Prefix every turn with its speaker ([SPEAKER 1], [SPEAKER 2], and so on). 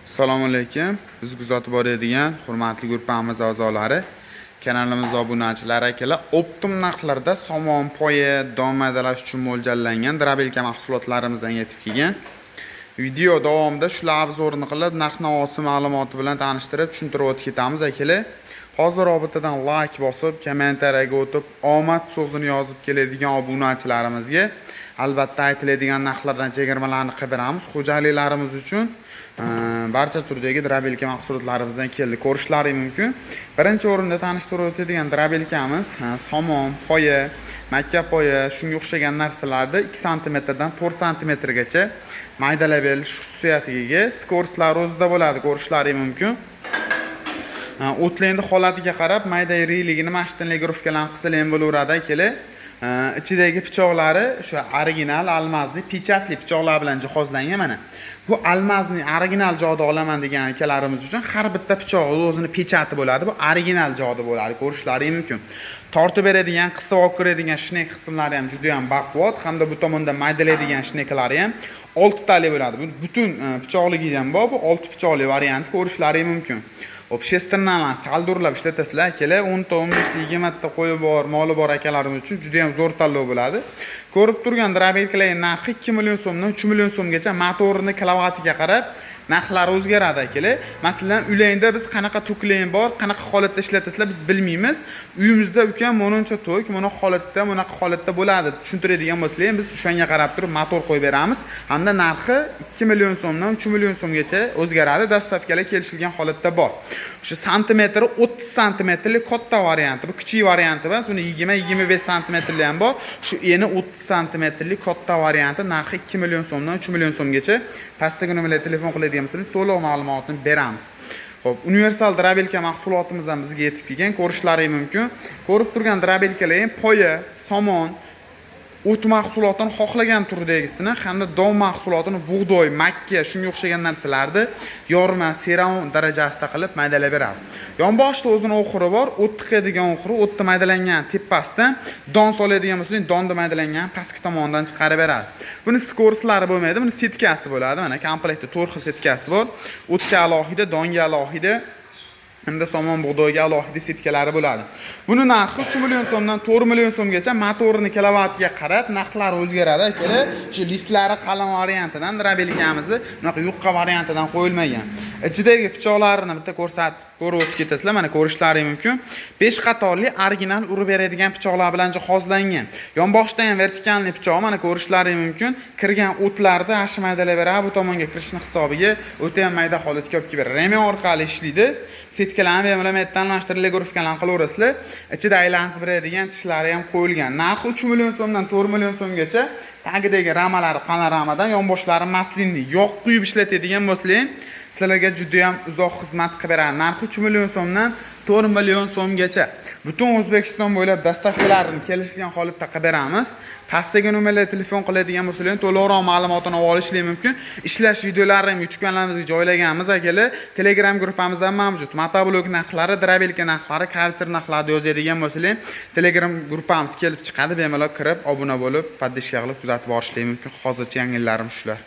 [SPEAKER 1] Assalomu alaykum. Biz kuzatib boradigan hurmatli guruhimiz a'zolari, kanalimiz obunachilari akalar, optim narxlarda somon poyi don maydalash uchun mo'ljallangan drabelka mahsulotlarimizdan yetib kelgan. Video davomida shular obzorini qilib, narx-navosi ma'lumoti bilan tanishtirib, tushuntirib o'tib ketamiz akalar. Hozir robitadan like bosib, kommentariyaga o'tib, omad so'zini yozib keladigan obunachilarimizga albatta aytiladigan narxlardan chegirmalarni qilib beramiz. Xo'jaliklarimiz uchun barcha turdagi drabelka mahsulotlarimizdan keldi. Ko'rishlaringiz mumkin. Birinchi o'rinda tanishtirib o'tadigan drabelkamiz somon, poya, makka poya, shunga o'xshagan narsalarda 2 sm dan 4 sm gacha maydalab berish xususiyatiga ega. Skorslar o'zida bo'ladi, ko'rishlaringiz mumkin. O'tlaydi holatiga qarab mayda iriligini mashtinli guruhkalan qilsa ham bo'laveradi akalar. İçidagi pichoqlari o'sha original almazli pechatli pichoqlar bilan jihozlangan mana. Bu almazni original joyda olaman degan akalarimiz uchun har bitta pichoq o'zini pechati bo'ladi. Bu original joyda bo'ladi, ko'rishlaringiz mumkin. Tortib beradigan, qisib olib kiradigan shnek qismlari ham juda ham baquvvat, hamda bu tomonda maydalaydigan shneklari ham 6 tali bo'ladi. Bu butun pichoqligi ham bor, bu 6 pichoqli variant ko'rishlaringiz mumkin. Shesternalarni saldurlab ishlatasizlar akalar, 10 ta, 15 ta, 20 ta qo'yi bor, moli bor akalarimiz uchun juda ham zo'r tanlov bo'ladi. Ko'rib turgan drabelkalar narxi 2 million so'mdan 3 million so'mgacha motorini kilovatiga qarab narxlari o'zgaradi akalar. Masalan, uyingda biz qanaqa to'klang bor, qanaqa holatda ishlatasizlar biz bilmaymiz. Uyimizda ukam mononcha to'k, mana holatda, mana holatda bo'ladi. Tushuntiradigan bo'lsangiz, biz o'shanga qarab turib motor qo'yib beramiz. Hamda narxi 2 million so'mdan 3 million so'mgacha o'zgaradi. Dastavkalar kelishilgan holatda bor. O'sha santimetri 30 santimetrli katta varianti, bu kichik varianti emas. Buni 20-25 santimetrli ham bor. Shu eni 30 santimetrli katta varianti narxi 2 million so'mdan 3 million so'mgacha. Pastdagi nomerga telefon qiladigan bo'lsangiz to'liq ma'lumotni beramiz. Xo'p, universal drabelka mahsulotimiz ham bizga yetib kelgan, ko'rishlaringiz mumkin. Ko'rib turgan drabelkalar ham poya, somon, o't mahsulotini xohlagan turdagisini hamda don mahsulotini bug'doy, makka, shunga o'xshagan narsalarni yorma, serum darajasida qilib maydalab beradi. Yonboshda o'zining o'xiri bor, o't tiqadigan o'xiri, o'tda maydalangan tepasidan don soladigan bo'lsangiz, donda maydalangan pastki tomondan chiqarib beradi. Buni skorslari bo'lmaydi, buni setkasi bo'ladi. Mana komplektda 4 xil setkasi bor. O'tga alohida, donga alohida, hamda somon bug'doyga alohida setkalari bo'ladi. Buni narxi 3 million so'mdan 4 million so'mgacha motorini kilovatiga qarab narxlari o'zgaradi akalar. Shu listlari qalin variantidan drabelkamizni bunaqa yuqqa variantidan qo'yilmagan. Ichidagi pichoqlarini bitta ko'rsatib ko'rib o'tib ketasizlar. Mana ko'rishlaringiz mumkin. 5 qatorli original urib beradigan pichoqlar bilan jihozlangan. Yonboshda ham vertikalli pichoq, mana ko'rishlaringiz mumkin. Kirgan o'tlarda ashi maydalab beradi. Bu tomonga kirishni hisobiga o'ta ham mayda holatga olib keladi. Remen orqali ishlaydi. Setkalarni bemalol tanlashtirilgan guruhkalan qilaverasizlar. Ichida aylanib beradigan tishlari ham qo'yilgan. Narxi 3 million so'mdan 4 million so'mgacha. Tagidagi ramalari qana ramadan, yonboshlari maslinli, yog' quyib ishlatadigan bo'lsangiz, sizlarga juda ham uzoq xizmat qilib beradi. Narxi 3 million so'mdan 4 million so'mgacha. Butun O'zbekiston bo'ylab dastavkalarni kelishgan holatda qilib beramiz. Pastdagi nomerga telefon qiladigan bo'lsangiz, to'liqroq ma'lumotini olishingiz mumkin. Ishlash videolarini YouTube kanalimizga joylaganmiz akalar. Telegram guruhimizda ham mavjud. Motoblok narxlari, drabelka narxlari, karter narxlarini yozadigan bo'lsangiz, Telegram guruhimiz kelib chiqadi. Bemalol kirib, obuna bo'lib, poddeshka qilib kuzatib borishingiz mumkin. Hozircha yangilarim shular.